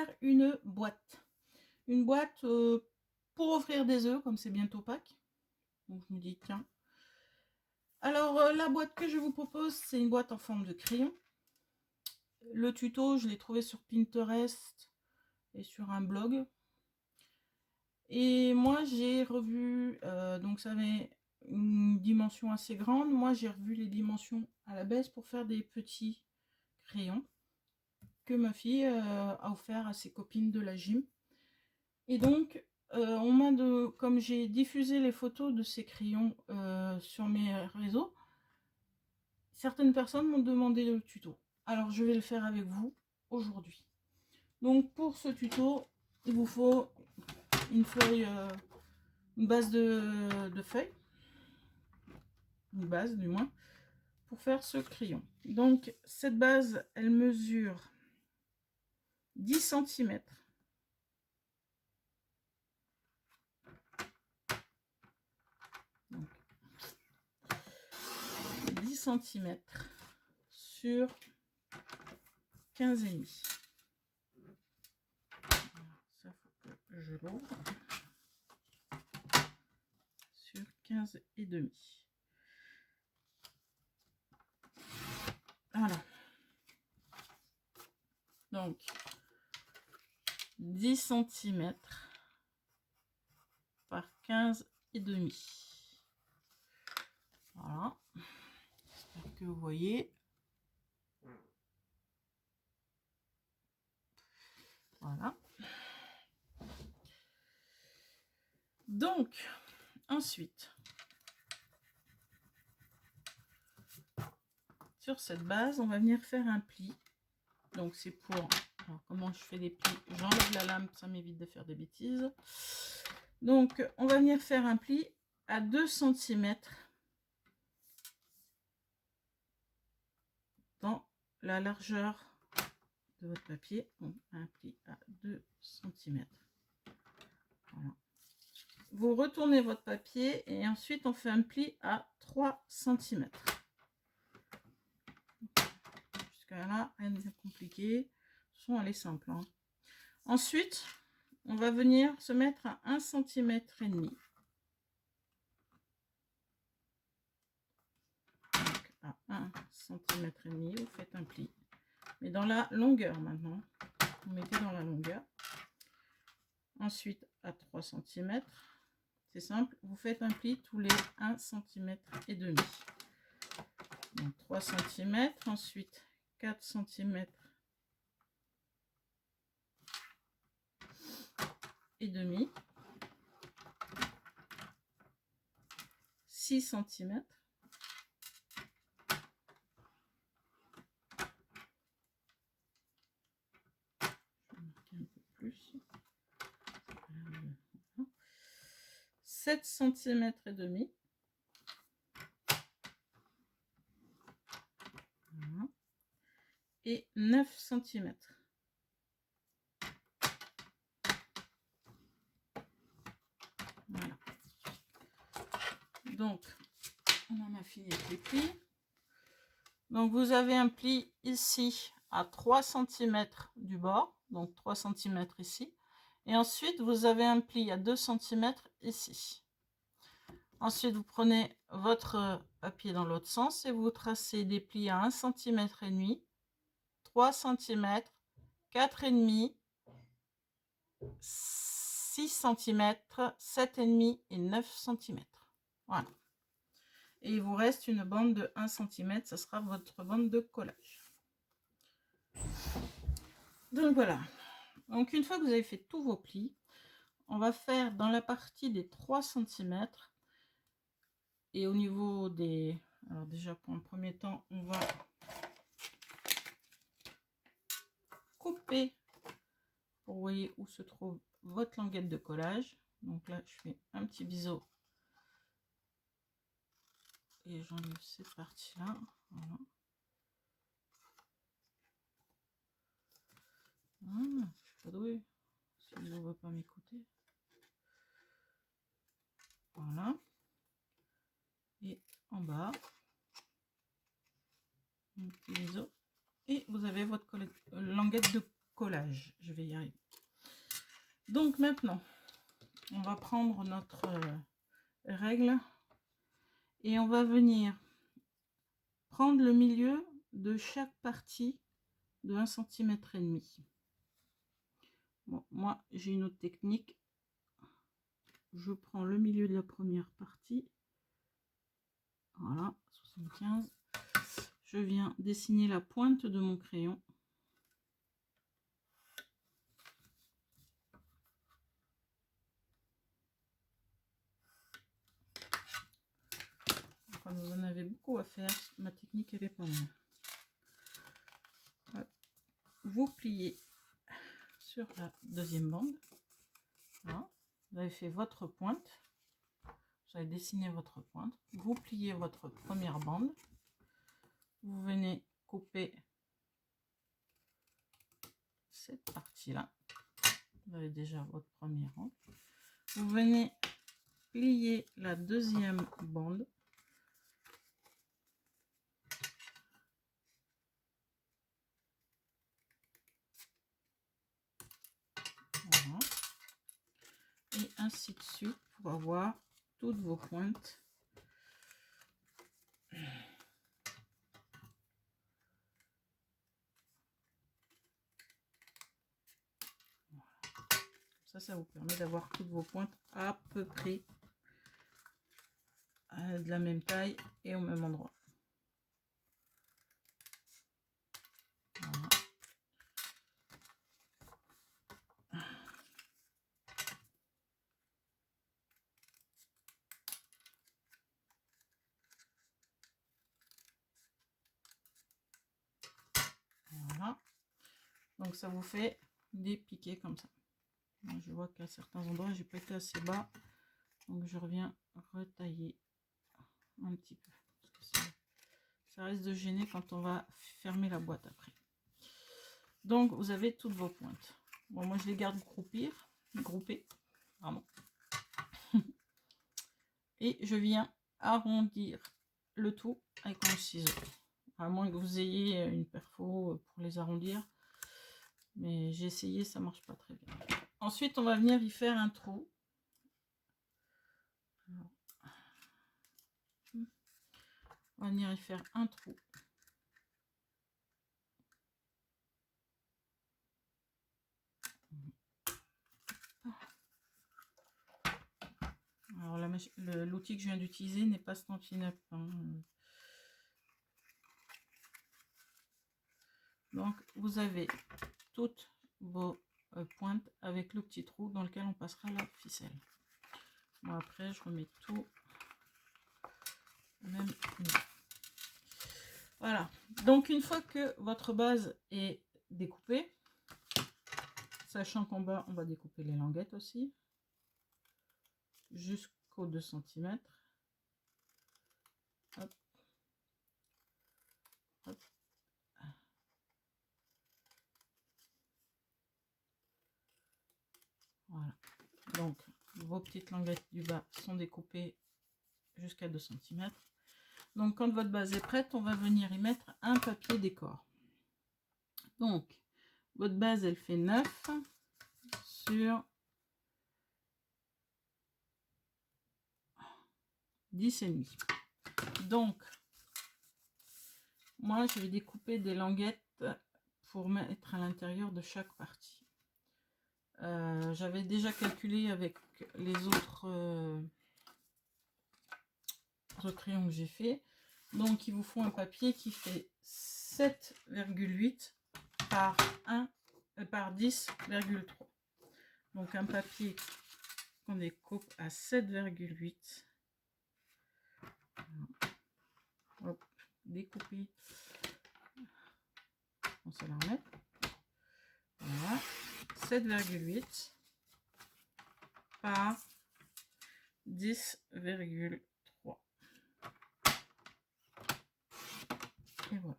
faire une boîte. Une boîte pour offrir des œufs, comme c'est bientôt Pâques. Donc je me dis, tiens. Alors la boîte que je vous propose, c'est une boîte en forme de crayon. Le tuto, je l'ai trouvé sur Pinterest et sur un blog. Et moi, j'ai revu, donc ça avait une dimension assez grande. Moi, j'ai revu les dimensions à la baisse pour faire des petits crayons que ma fille a offert à ses copines de la gym. Et donc, comme j'ai diffusé les photos de ces crayons sur mes réseaux, certaines personnes m'ont demandé le tuto. Alors, je vais le faire avec vous aujourd'hui. Donc, pour ce tuto, il vous faut une feuille, une base de feuilles, une base du moins, pour faire ce crayon. Donc, cette base, elle mesure 10 cm. 10 cm sur 15,5. Ça faut que je l'ouvre. Sur 15,5. Voilà. Donc 10 cm par 15,5. Voilà. J'espère que vous voyez. Voilà. Donc, ensuite, sur cette base, on va venir faire un pli. Donc, c'est pour... Alors, comment je fais les plis? J'enlève la lame, ça m'évite de faire des bêtises. Donc, on va venir faire un pli à 2 cm dans la largeur de votre papier. Donc, un pli à 2 cm. Voilà. Vous retournez votre papier et ensuite on fait un pli à 3 cm. Jusqu'à là, rien de compliqué. Elle est simple. Hein. Ensuite, on va venir se mettre à 1,5 cm. Donc, à 1,5 cm, vous faites un pli. Mais dans la longueur maintenant. Vous mettez dans la longueur. Ensuite, à 3 cm. C'est simple, vous faites un pli tous les 1,5 cm. Donc 3 cm, ensuite 4 cm et demi, 6 cm, je vais marquer un peu plus, 7 cm et demi, voilà, et 9 cm. Voilà. Donc, on en a fini avec les plis. Donc, vous avez un pli ici à 3 cm du bord, donc 3 cm ici. Et ensuite, vous avez un pli à 2 cm ici. Ensuite, vous prenez votre papier dans l'autre sens et vous tracez des plis à 1,5 cm, 3 cm, 4,5, 6 cm, 7,5 et 9 cm. Voilà. Et il vous reste une bande de 1 cm, ça sera votre bande de collage. Donc voilà. Donc une fois que vous avez fait tous vos plis, on va faire dans la partie des 3 cm et au niveau des... Alors déjà pour un premier temps, on va couper pour vous voyez où se trouve votre languette de collage. Donc là, je fais un petit biseau et j'enlève cette partie-là. Voilà. Ah, je suis pas douée. Si vous ne veut pas m'écouter. Voilà. Et en bas, un petit biseau. Et vous avez votre languette de collage. Je vais y arriver. Donc maintenant, on va prendre notre règle et on va venir prendre le milieu de chaque partie de 1,5 cm. Bon, moi, j'ai une autre technique. Je prends le milieu de la première partie. Voilà, 75. Je viens dessiner la pointe de mon crayon. Quand vous en avez beaucoup à faire, ma technique elle est pas mal. Vous pliez sur la deuxième bande. Voilà. Vous avez fait votre pointe. Vous avez dessiné votre pointe. Vous pliez votre première bande. Vous venez couper cette partie-là. Vous avez déjà votre premier rang. Vous venez plier la deuxième bande. Voilà. Et ainsi de suite pour avoir toutes vos pointes. Ça vous permet d'avoir toutes vos pointes à peu près de la même taille et au même endroit. Voilà. Voilà. Donc ça vous fait des piquets comme ça. Je vois qu'à certains endroits j'ai pas été assez bas, donc je reviens retailler un petit peu parce que ça risque de gêner quand on va fermer la boîte après. Donc vous avez toutes vos pointes. Bon, moi je les garde groupées, pardon. Et je viens arrondir le tout avec mon ciseau, à moins que vous ayez une perfo pour les arrondir, mais j'ai essayé, ça marche pas très bien. Ensuite on va venir y faire un trou. On va venir y faire un trou. Alors l'outil que je viens d'utiliser n'est pas Stampin' Up. Hein. Donc vous avez toutes vos pointes avec le petit trou dans lequel on passera la ficelle. Bon, après je remets tout au même niveau. Voilà. Donc une fois que votre base est découpée, sachant qu'en bas on va découper les languettes aussi jusqu'aux 2 cm. Hop. Hop. Voilà. Donc vos petites languettes du bas sont découpées jusqu'à 2 cm. Donc quand votre base est prête, on va venir y mettre un papier décor. Donc votre base elle fait 9 sur 10,5. Donc moi je vais découper des languettes pour mettre à l'intérieur de chaque partie. J'avais déjà calculé avec les autres crayons que j'ai fait. Donc il vous faut un papier qui fait 7,8 par 10,3. Donc un papier qu'on découpe à 7,8. Hop, découper. On se la remet. Voilà, 7,8 par 10,3. Et voilà.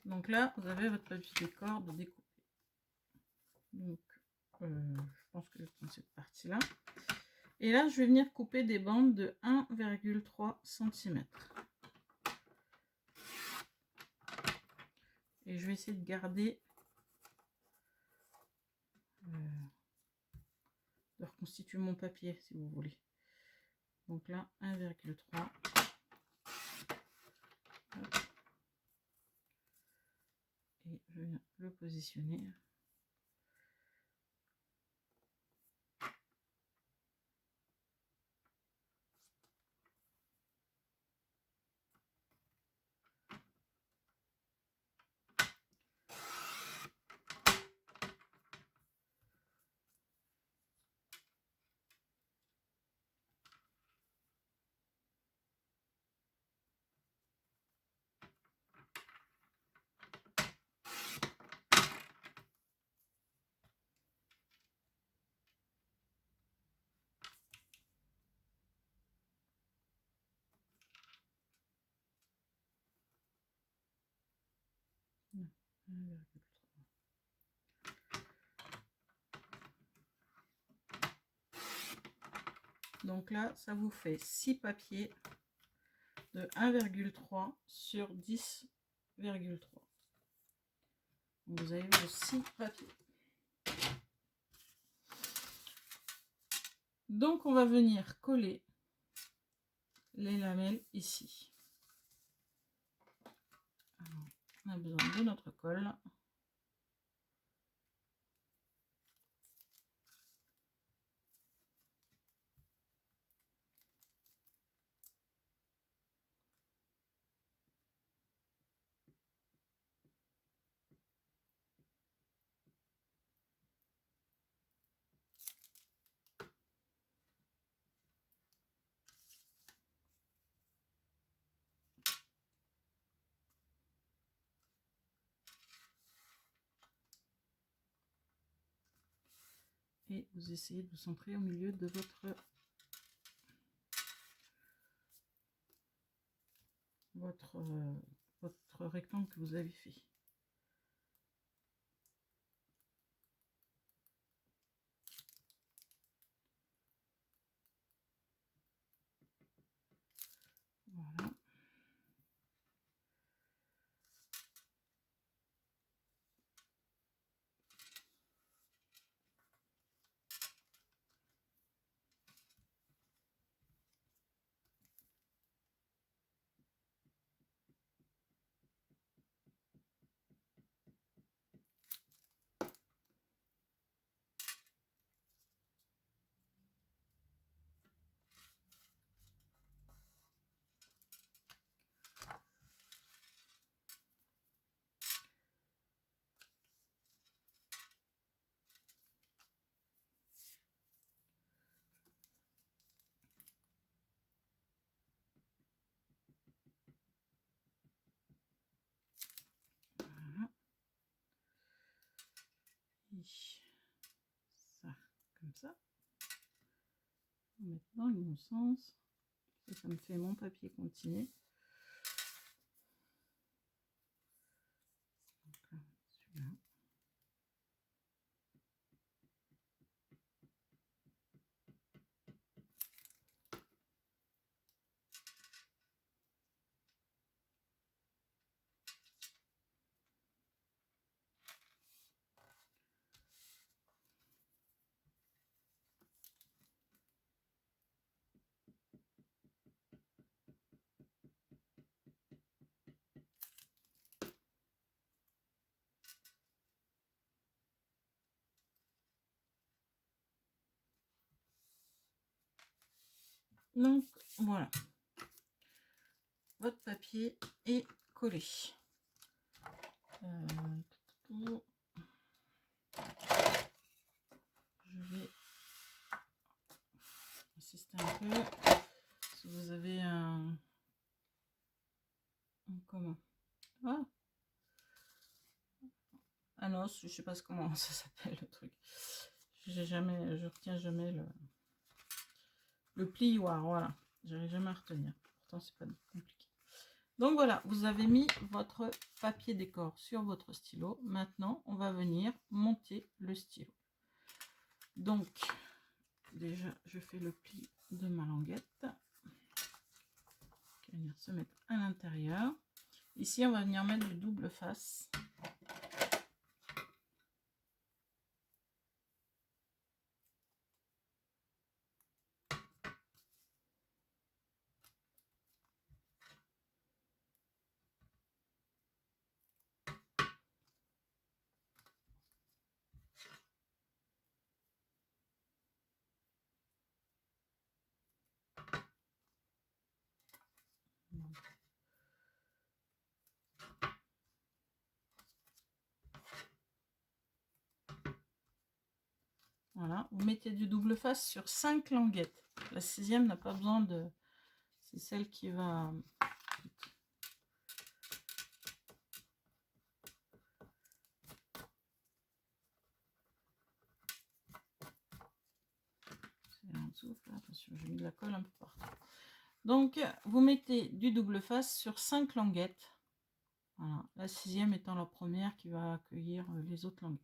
Donc là, vous avez votre papier décor de découper. Donc, je pense que je vais prendre cette partie-là. Et là, je vais venir couper des bandes de 1,3 cm. Et je vais essayer de garder de reconstituer mon papier si vous voulez. Donc là 1,3. Et je viens le positionner. Non, 1,3. Donc là, ça vous fait 6 papiers de 1,3 sur 10,3. Vous avez vos 6 papiers. Donc, on va venir coller les lamelles ici. Alors, on a besoin de notre colle. Et vous essayez de vous centrer au milieu de votre rectangle que vous avez fait. Voilà. Voilà. Et ça, comme ça. On va mettre dans le bon sens. Et ça me fait mon papier continué. Donc là, celui-là. Donc voilà, votre papier est collé. Je vais insister un peu. Si vous avez un comment ah non, je sais pas comment ça s'appelle le truc. Je retiens jamais le plioir, voilà. J'arrive jamais à retenir. Pourtant c'est pas compliqué. Donc voilà, vous avez mis votre papier décor sur votre stylo. Maintenant, on va venir monter le stylo. Donc, déjà, je fais le pli de ma languette qui va venir se mettre à l'intérieur. Ici, on va venir mettre du double face. vous mettez du double face sur 5 languettes. La 6e n'a pas besoin de... C'est celle qui va... C'est en dessous, attention, j'ai mis de la colle un peu partout. Donc, vous mettez du double face sur 5 languettes. Voilà, la 6e étant la première qui va accueillir les autres languettes.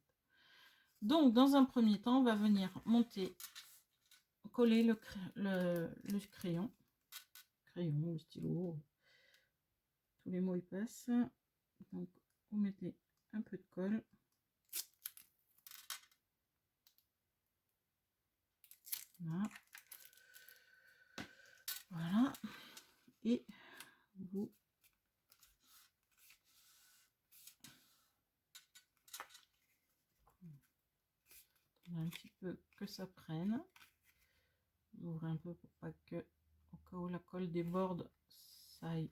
Donc, dans un premier temps, on va venir monter, coller le crayon, le stylo, tous les mots y passent. Donc, vous mettez un peu de colle. Voilà. Voilà. Et vous un petit peu que ça prenne. Vous ouvrez un peu pour pas que, au cas où la colle déborde, ça aille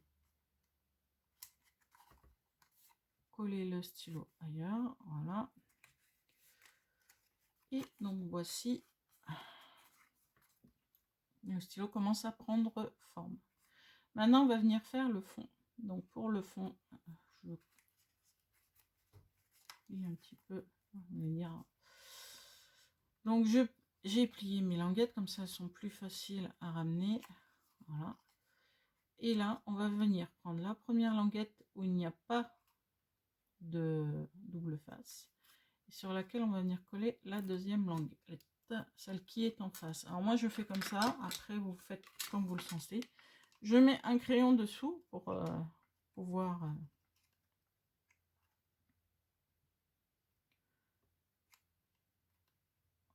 coller le stylo ailleurs. Voilà. Et donc voici, le stylo commence à prendre forme. Maintenant on va venir faire le fond. Donc pour le fond, je plie un petit peu, donc j'ai plié mes languettes, comme ça elles sont plus faciles à ramener. Voilà. Et là on va venir prendre la première languette où il n'y a pas de double face, sur laquelle on va venir coller la deuxième languette, celle qui est en face. Alors moi je fais comme ça, après vous faites comme vous le sentez. Je mets un crayon dessous pour pouvoir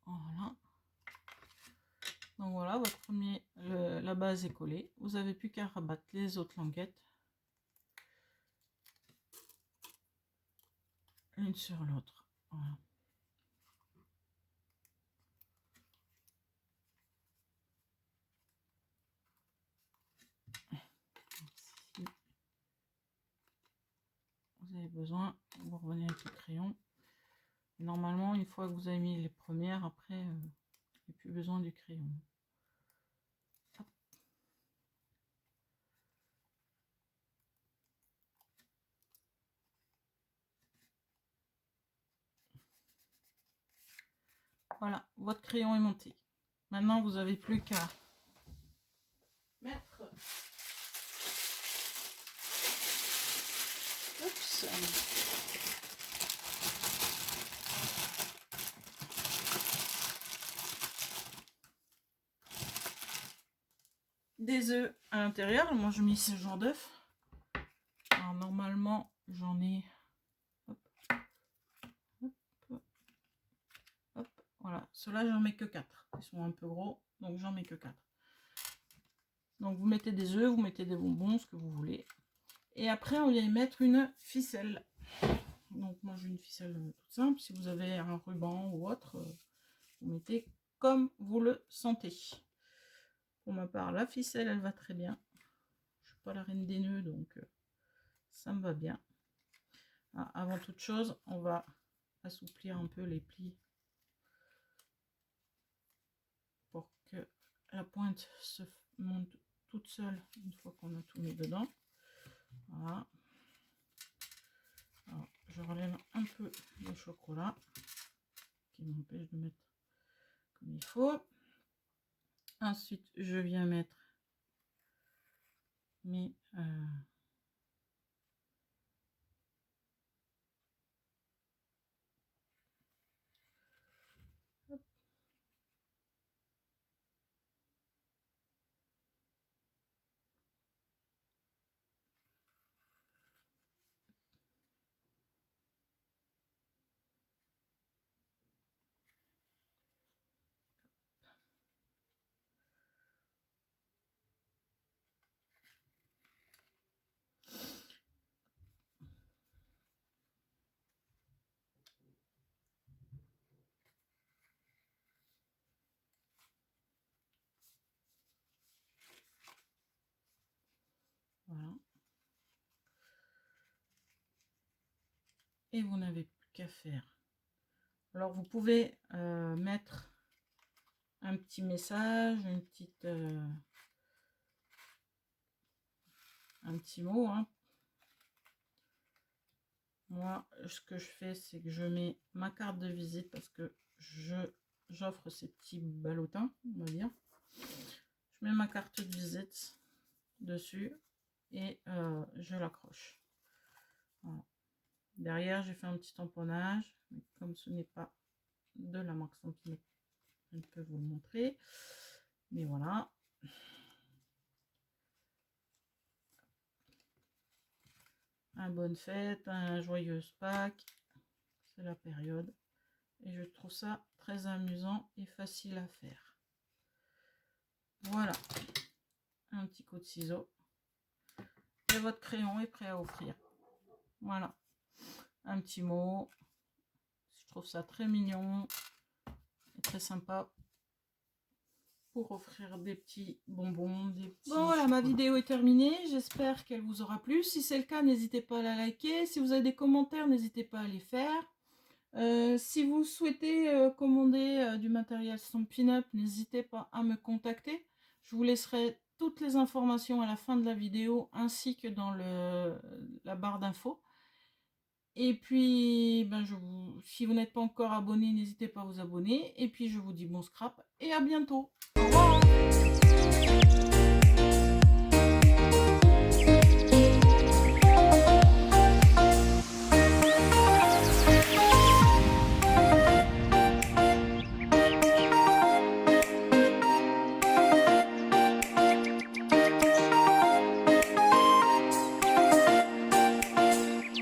voilà. Donc voilà, votre premier, la base est collée. Vous n'avez plus qu'à rabattre les autres languettes l'une sur l'autre. Voilà. Si vous avez besoin, vous revenez avec le crayon. Normalement, une fois que vous avez mis les premières, après, il n'y a plus besoin du crayon. Hop. Voilà, votre crayon est monté. Maintenant, vous n'avez plus qu'à mettre... Oups. Des œufs à l'intérieur. Moi, je mets ce genre d'œufs. Alors, normalement, j'en ai... Hop. Hop. Hop. Voilà. Ceux-là, j'en mets que 4. Ils sont un peu gros, donc j'en mets que 4. Donc, vous mettez des œufs, vous mettez des bonbons, ce que vous voulez. Et après, on vient y mettre une ficelle. Donc, moi, j'ai une ficelle toute simple. Si vous avez un ruban ou autre, vous mettez comme vous le sentez. Pour ma part, la ficelle, elle va très bien. Je suis pas la reine des nœuds, donc ça me va bien. Ah, avant toute chose, on va assouplir un peu les plis pour que la pointe se monte toute seule une fois qu'on a tout mis dedans. Voilà. Alors, je relève un peu le chocolat qui m'empêche de mettre comme il faut. Ensuite, je viens mettre mes voilà. Et vous n'avez plus qu'à faire. Alors vous pouvez mettre un petit message, un petit mot, hein. Moi, ce que je fais, c'est que je mets ma carte de visite parce que j'offre ces petits ballotins, on va dire. Je mets ma carte de visite dessus et je l'accroche. Voilà. Derrière, j'ai fait un petit tamponnage, mais comme ce n'est pas de la marque Stampin', je ne peux vous le montrer. Mais voilà. Un bonne fête, un joyeuse Pâques, c'est la période. Et je trouve ça très amusant et facile à faire. Voilà, un petit coup de ciseau. Et votre crayon est prêt à offrir. Voilà, un petit mot. Je trouve ça très mignon et très sympa pour offrir des petits bonbons, des petits... Bon voilà, ma vidéo est terminée. J'espère qu'elle vous aura plu. Si c'est le cas, n'hésitez pas à la liker. Si vous avez des commentaires, n'hésitez pas à les faire. Si vous souhaitez commander du matériel Stampin' Up, n'hésitez pas à me contacter. Je vous laisserai toutes les informations à la fin de la vidéo ainsi que dans la barre d'infos. Et puis, si vous n'êtes pas encore abonné, n'hésitez pas à vous abonner. Et puis, je vous dis bon scrap et à bientôt. Au revoir.